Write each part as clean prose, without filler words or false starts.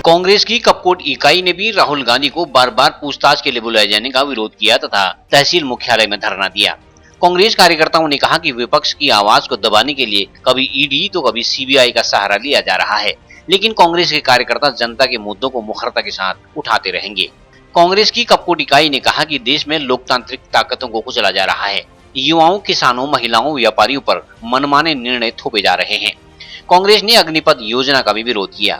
कांग्रेस की कपकोट इकाई ने भी राहुल गांधी को बार बार पूछताछ के लिए बुलाए जाने का विरोध किया तथा तहसील मुख्यालय में धरना दिया। कांग्रेस कार्यकर्ताओं ने कहा कि विपक्ष की आवाज को दबाने के लिए कभी ईडी तो कभी सीबीआई का सहारा लिया जा रहा है, लेकिन कांग्रेस के कार्यकर्ता जनता के मुद्दों को मुखरता के साथ उठाते रहेंगे। कांग्रेस की कपकोट इकाई ने कहा कि देश में लोकतांत्रिक ताकतों को कुचला जा रहा है। युवाओं, किसानों, महिलाओं, व्यापारियों पर मनमाने निर्णय थोपे जा रहे हैं। कांग्रेस ने अग्निपथ योजना का भी विरोध किया।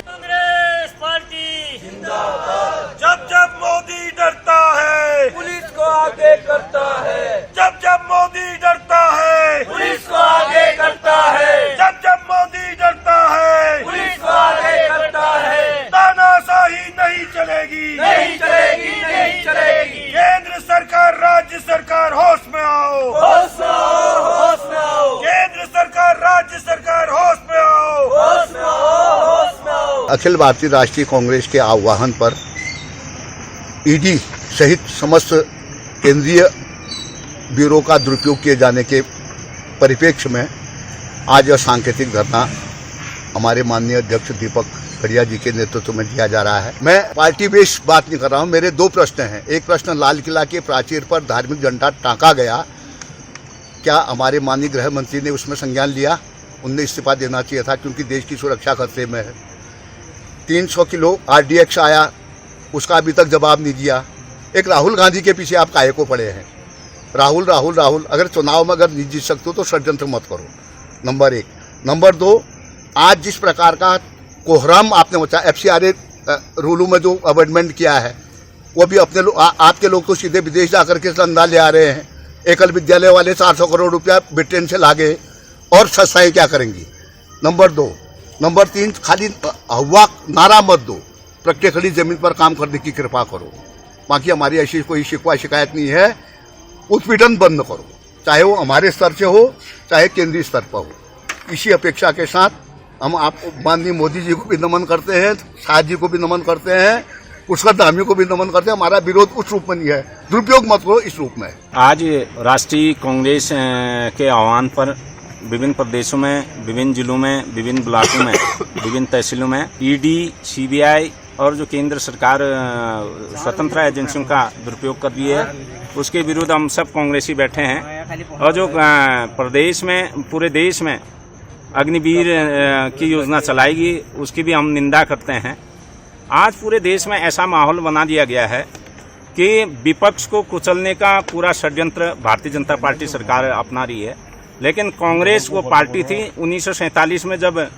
कांग्रेस पार्टी जिंदाबाद। जब जब मोदी डरता है पुलिस को आगे करता है। जब जब मोदी डरता है पुलिस को आगे करता है। जब जब मोदी डरता है पुलिस को आगे करता है। तानाशाही नहीं चलेगी, नहीं चलेगी, नहीं चलेगी। केंद्र सरकार, राज्य सरकार, होश में आओ, होश में आओ, होश में आओ। केंद्र सरकार, राज्य सरकार, होश में आओ, होश में आओ, होश में आओ। अखिल भारतीय राष्ट्रीय कांग्रेस के आह्वान पर ईडी सहित समस्त केंद्रीय ब्यूरो का दुरुपयोग किए जाने के परिप्रेक्ष्य में आज यह सांकेतिक धरना हमारे माननीय अध्यक्ष दीपक खड़िया जी के नेतृत्व में दिया जा रहा है। मैं पार्टी बेस्ड बात नहीं कर रहा हूं। मेरे दो प्रश्न हैं। एक प्रश्न, लाल किला के प्राचीर पर धार्मिक झंडा टांका गया, क्या हमारे माननीय गृह मंत्री ने उसमें संज्ञान लिया? उनने इस्तीफा देना चाहिए था, क्योंकि देश की सुरक्षा खतरे में है। 300 किलो RDX आया, उसका अभी तक जवाब नहीं दिया। एक राहुल गांधी के पीछे आप काहे को पड़े हैं? राहुल राहुल राहुल। अगर चुनाव में अगर नहीं जीत सकते हो तो षड्यंत्र मत करो, नंबर 1। नंबर 2, आज जिस प्रकार का कोहराम आपने मचा FCRA रूलों में जो अमेंडमेंट किया है, वो भी अपने आपके लोग तो सीधे विदेश जाकर के धंधा ले आ रहे हैं। एकल विद्यालय वाले 400 करोड़ रुपया ब्रिटेन से लागे, और संस्थाएं क्या करेंगी? नंबर 2। नंबर 3, खाली हवा नारा मत दो, प्रत्येक खड़ी जमीन पर काम करने की कृपा करो। बाकी हमारी ऐसी कोई शिकवा शिकायत नहीं है। उत्पीड़न बंद करो, चाहे वो हमारे स्तर से हो चाहे केंद्रीय स्तर पर हो। इसी अपेक्षा के साथ हम आपको माननीय मोदी जी को भी नमन करते हैं, शाह जी को भी नमन करते हैं, पुष्कर धामी को भी नमन करते हैं। हमारा विरोध उस रूप में नहीं है, दुरुपयोग मत करो इस रूप में। आज राष्ट्रीय कांग्रेस के आह्वान पर विभिन्न प्रदेशों में, विभिन्न जिलों में, विभिन्न ब्लॉकों में, विभिन्न तहसीलों में ईडी, सीबीआई और जो केंद्र सरकार स्वतंत्र एजेंसियों का दुरुपयोग कर रही है, उसके विरुद्ध हम सब कांग्रेसी बैठे हैं। और जो प्रदेश में, पूरे देश में अग्निवीर की योजना चलाएगी, उसकी भी हम निंदा करते हैं। आज पूरे देश में ऐसा माहौल बना दिया गया है कि विपक्ष को कुचलने का पूरा षड्यंत्र भारतीय जनता पार्टी सरकार अपना रही है। लेकिन कांग्रेस वो पार्टी थी 1947 में, जब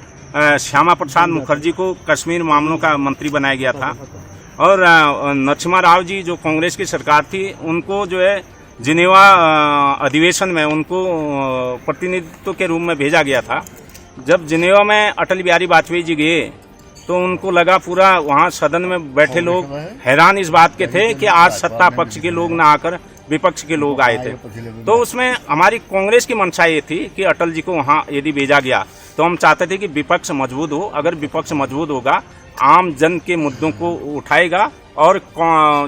श्यामा प्रसाद मुखर्जी को कश्मीर मामलों का मंत्री बनाया गया था, और नरसिम्हा राव जी जो कांग्रेस की सरकार थी, उनको जो है जिनेवा अधिवेशन में उनको प्रतिनिधित्व के रूप में भेजा गया था। जब जिनेवा में अटल बिहारी वाजपेयी जी गए तो उनको लगा, पूरा वहाँ सदन में बैठे लोग हैरान इस बात के थे कि आज सत्ता पक्ष के लोग ना आकर विपक्ष के लोग आए थे। तो उसमें हमारी कांग्रेस की मंशा ये थी कि अटल जी को वहाँ यदि भेजा गया तो हम चाहते थे कि विपक्ष मजबूत हो। अगर विपक्ष मजबूत होगा, आम जन के मुद्दों को उठाएगा और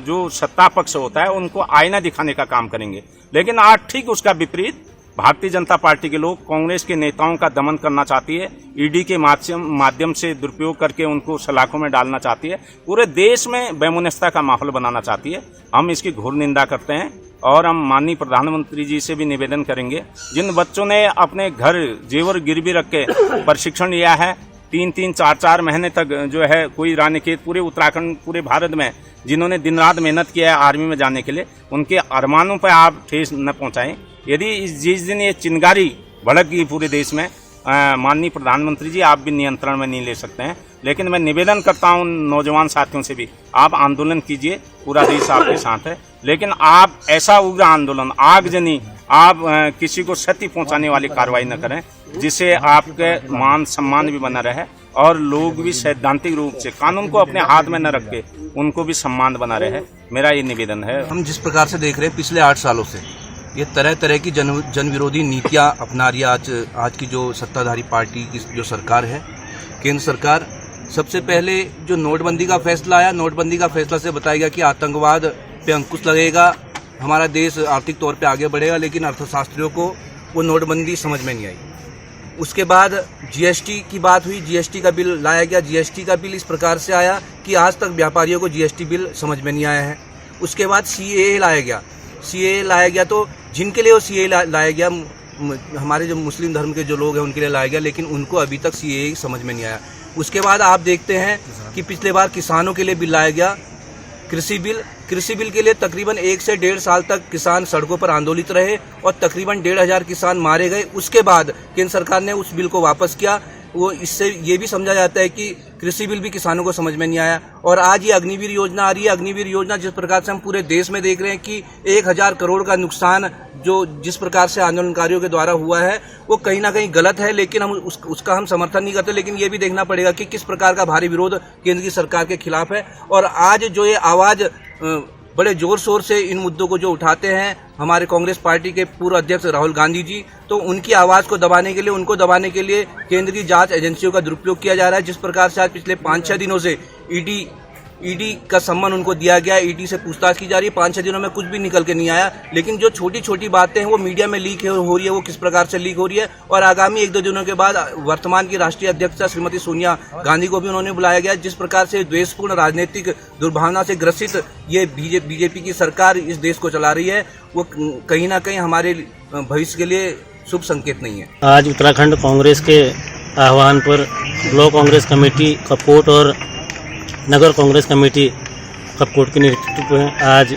जो सत्ता पक्ष होता है उनको आईना दिखाने का काम करेंगे। लेकिन आज ठीक उसका विपरीत भारतीय जनता पार्टी के लोग कांग्रेस के नेताओं का दमन करना चाहती है, ईडी के माध्यम से दुरुपयोग करके उनको सलाखों में डालना चाहती है, पूरे देश में वैमनस्यता का माहौल बनाना चाहती है। हम इसकी घोर निंदा करते हैं और हम माननीय प्रधानमंत्री जी से भी निवेदन करेंगे, जिन बच्चों ने अपने घर जेवर गिरवी रख के प्रशिक्षण लिया है, 3-3, 4-4 महीने तक जो है कोई रानीखेत, पूरे उत्तराखंड, पूरे भारत में जिन्होंने दिन रात मेहनत किया है आर्मी में जाने के लिए, उनके अरमानों पर आप ठेस न पहुंचाएं। यदि जिस दिन ये चिंगारी भड़क गई पूरे देश में, माननीय प्रधानमंत्री जी आप भी नियंत्रण में नहीं ले सकते हैं। लेकिन मैं निवेदन करता हूं नौजवान साथियों से भी, आप आंदोलन कीजिए, पूरा देश आपके साथ है। लेकिन आप ऐसा उग्र आंदोलन, आगजनी, आप किसी को क्षति पहुंचाने वाली कार्रवाई न करें, जिससे आपके मान सम्मान भी बना रहे और लोग भी सैद्धांतिक रूप से कानून को अपने हाथ में न रख के उनको भी सम्मान बना रहे। मेरा ये निवेदन है। हम जिस प्रकार से देख रहे हैं पिछले 8 सालों से ये तरह तरह की जन विरोधी नीतियां अपना रही है आज की जो सत्ताधारी पार्टी की जो सरकार है, केंद्र सरकार। सबसे पहले जो नोटबंदी का फैसला आया, नोटबंदी का फैसला से बताया गया कि आतंकवाद पे अंकुश लगेगा, हमारा देश आर्थिक तौर पे आगे बढ़ेगा, लेकिन अर्थशास्त्रियों को वो नोटबंदी समझ में नहीं आई। उसके बाद जीएसटी की बात हुई, जीएसटी का बिल लाया गया। जीएसटी का बिल इस प्रकार से आया कि आज तक व्यापारियों को जीएसटी बिल समझ में नहीं आया है। उसके बाद सीएए लाया गया। सीएए लाया गया तो जिनके लिए वो सीएए लाया गया, हमारे जो मुस्लिम धर्म के जो लोग हैं उनके लिए लाया गया, लेकिन उनको अभी तक सीएए समझ में नहीं आया। उसके बाद आप देखते हैं कि पिछले बार किसानों के लिए बिल लाया गया, कृषि बिल। कृषि बिल के लिए तकरीबन 1 से 1.5 साल तक किसान सड़कों पर आंदोलित रहे और तकरीबन 1,500 किसान मारे गए। उसके बाद केंद्र सरकार ने उस बिल को वापस किया। वो इससे ये भी समझा जाता है कि कृषि बिल भी किसानों को समझ में नहीं आया। और आज ये अग्निवीर योजना आ रही है। अग्निवीर योजना जिस प्रकार से हम पूरे देश में देख रहे हैं कि 1,000 करोड़ का नुकसान जो जिस प्रकार से आंदोलनकारियों के द्वारा हुआ है वो कहीं ना कहीं गलत है, लेकिन हम उसका हम समर्थन नहीं करते। लेकिन ये भी देखना पड़ेगा कि किस प्रकार का भारी विरोध केंद्र की सरकार के खिलाफ है। और आज जो ये आवाज़ बड़े जोर शोर से इन मुद्दों को जो उठाते हैं हमारे कांग्रेस पार्टी के पूर्व अध्यक्ष राहुल गांधी जी, तो उनकी आवाज़ को दबाने के लिए, उनको दबाने के लिए केंद्र की जांच एजेंसियों का दुरुपयोग किया जा रहा है। जिस प्रकार से आज पिछले 5-6 दिनों से ईडी का सम्मान उनको दिया गया, ईडी से पूछताछ की जा रही है। 5-6 दिनों में कुछ भी निकल के नहीं आया, लेकिन जो छोटी छोटी बातें हैं वो मीडिया में लीक हो रही है। वो किस प्रकार से लीक हो रही है और आगामी 1-2 दिनों के बाद वर्तमान की राष्ट्रीय अध्यक्षा श्रीमती सोनिया गांधी को भी उन्होंने बुलाया गया। जिस प्रकार से द्वेषपूर्ण राजनीतिक दुर्भावना से ग्रसित ये बीजेपी की सरकार इस देश को चला रही है, वो कहीं ना कहीं हमारे भविष्य के लिए शुभ संकेत नहीं है। आज उत्तराखंड कांग्रेस के आह्वान पर ब्लॉक कांग्रेस कमेटी कपकोट और नगर कांग्रेस कमेटी कपकोट के नेतृत्व में आज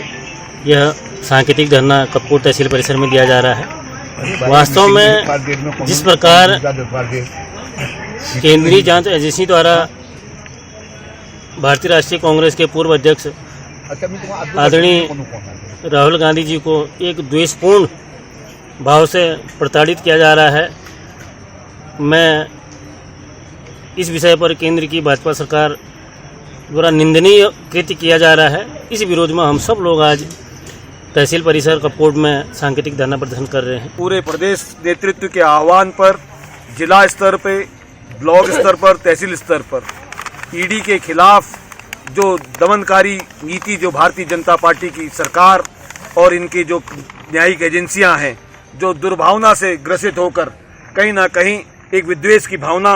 यह सांकेतिक धरना कपकोट तहसील परिसर में दिया जा रहा है। वास्तव में जिस प्रकार केंद्रीय जांच एजेंसी द्वारा भारतीय राष्ट्रीय कांग्रेस के पूर्व अध्यक्ष आदरणीय राहुल गांधी जी को एक द्वेषपूर्ण भाव से प्रताड़ित किया जा रहा है, मैं इस विषय पर केंद्र की भाजपा सरकार द्वारा निंदनीय कृत्य किया जा रहा है। इस विरोध में हम सब लोग आज तहसील परिसर कपकोट में सांकेतिक धरना प्रदर्शन कर रहे हैं। पूरे प्रदेश नेतृत्व के आह्वान पर जिला स्तर पे, ब्लॉक स्तर पर, तहसील स्तर पर ईडी के खिलाफ जो दमनकारी नीति जो भारतीय जनता पार्टी की सरकार और इनकी जो न्यायिक एजेंसियां हैं, जो दुर्भावना से ग्रसित होकर कहीं ना कहीं एक विद्वेष की भावना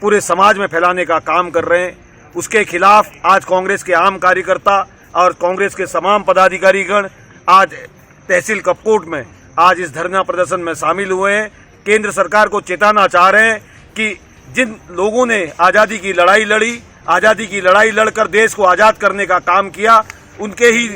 पूरे समाज में फैलाने का काम कर रहे हैं, उसके खिलाफ आज कांग्रेस के आम कार्यकर्ता और कांग्रेस के तमाम पदाधिकारीगण आज तहसील कपकोट में आज इस धरना प्रदर्शन में शामिल हुए हैं। केंद्र सरकार को चेताना चाह रहे हैं कि जिन लोगों ने आज़ादी की लड़ाई लड़ी, आज़ादी की लड़ाई लड़कर देश को आज़ाद करने का काम किया, उनके ही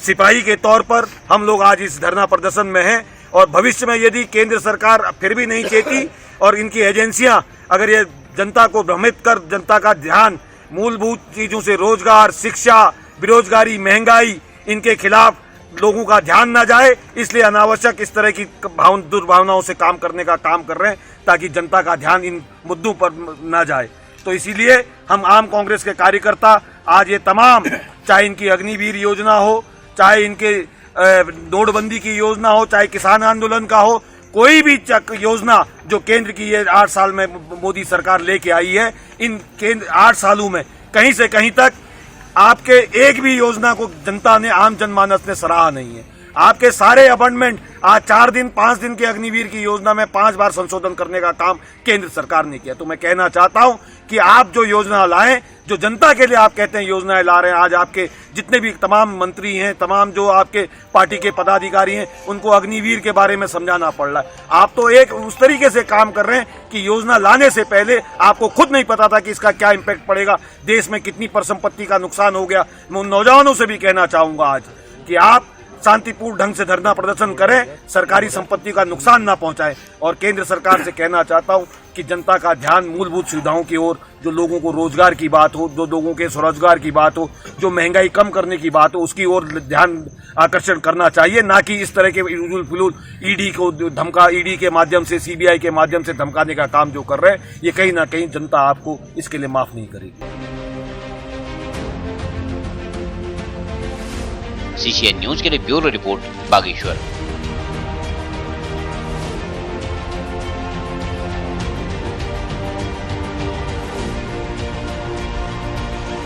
सिपाही के तौर पर हम लोग आज इस धरना प्रदर्शन में हैं। और भविष्य में यदि केंद्र सरकार फिर भी नहीं चेती और इनकी एजेंसियां अगर ये जनता को भ्रमित कर जनता का ध्यान मूलभूत चीज़ों से रोजगार, शिक्षा, बेरोजगारी, महंगाई, इनके खिलाफ लोगों का ध्यान न जाए, इसलिए अनावश्यक इस तरह की दुर्भावनाओं से काम करने का काम कर रहे हैं ताकि जनता का ध्यान इन मुद्दों पर न जाए। तो इसीलिए हम आम कांग्रेस के कार्यकर्ता आज ये तमाम, चाहे इनकी अग्निवीर योजना हो, चाहे इनके नोटबंदी की योजना हो, चाहे किसान आंदोलन का हो, कोई भी योजना जो केंद्र की ये 8 साल में मोदी सरकार लेके आई है, इन केंद्र 8 सालों में कहीं से कहीं तक आपके एक भी योजना को जनता ने, आम जनमानस ने सराहा नहीं है। आपके सारे अमेंडमेंट आज 4 दिन 5 दिन के अग्निवीर की योजना में 5 बार संशोधन करने का काम केंद्र सरकार ने किया। तो मैं कहना चाहता हूं कि आप जो योजना लाएं, जो जनता के लिए आप कहते हैं योजनाएं ला रहे हैं, आज आपके जितने भी तमाम मंत्री हैं, तमाम जो आपके पार्टी के पदाधिकारी हैं, उनको अग्निवीर के बारे में समझाना पड़ रहा है। आप तो एक उस तरीके से काम कर रहे हैं कि योजना लाने से पहले आपको खुद नहीं पता था कि इसका क्या इम्पैक्ट पड़ेगा, देश में कितनी परिसंपत्ति का नुकसान हो गया। मैं उन नौजवानों से भी कहना चाहूंगा आज कि आप शांतिपूर्ण ढंग से धरना प्रदर्शन करें, सरकारी संपत्ति का नुकसान ना पहुंचाएं। और केंद्र सरकार से कहना चाहता हूं कि जनता का ध्यान मूलभूत सुविधाओं की ओर, जो लोगों को रोजगार की बात हो, जो लोगों के स्वरोजगार की बात हो, जो महंगाई कम करने की बात हो, उसकी ओर ध्यान आकर्षण करना चाहिए, ना कि इस तरह के उलूल फुलूल ईडी को धमका, ईडी के माध्यम से, सीबीआई के माध्यम से धमकाने का काम जो कर रहे हैं, ये कहीं ना कहीं जनता आपको इसके लिए माफ नहीं करेगी। CCN न्यूज के लिए ब्यूरो रिपोर्ट बागेश्वर।